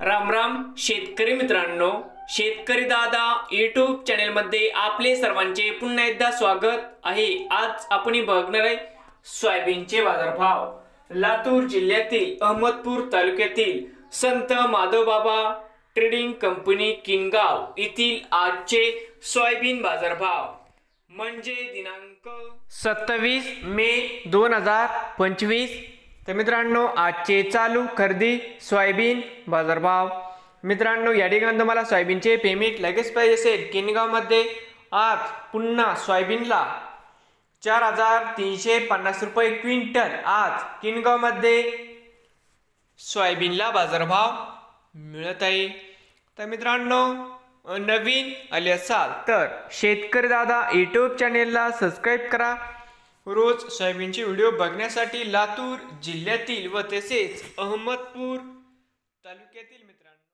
राम राम शेतकरी मित्रांनो, शेतकरी दादा यूट्यूब चॅनलमध्ये आपले सर्वांचे पुन्हा एकदा स्वागत आहे। आज आपण बघणार आहे सोयाबीनचे बाजारभाव। लातूर जिल्ह्यातील अहमदपूर तालुक्यातील संत माधवबाबा ट्रेडिंग कंपनी किनगाव येथील आजचे सोयाबीन बाजारभाव म्हणजे दिनांक 27 मे 2025। तर मित्रांनो, आजचे चालू खरेदी सोयाबीन बाजारभाव। मित्रांनो, या ठिकाणी तुम्हाला सोयाबीनचे पेमेंट लगेच पाहिजे असेल, किनगावमध्ये आज पुन्हा सोयाबीनला 4350 रुपये क्विंटल आज किनगावमध्ये सोयाबीनला बाजारभाव मिळत आहे। तर मित्रांनो, नवीन आले असाल तर शेतकरी दादा यूट्यूब चॅनेलला सबस्क्राईब करा। रोज सोयाबीनचे व्हिडिओ बघण्यासाठी लातूर जिल्ह्यातील व तसेच अहमदपूर तालुक्यातील मित्रांनो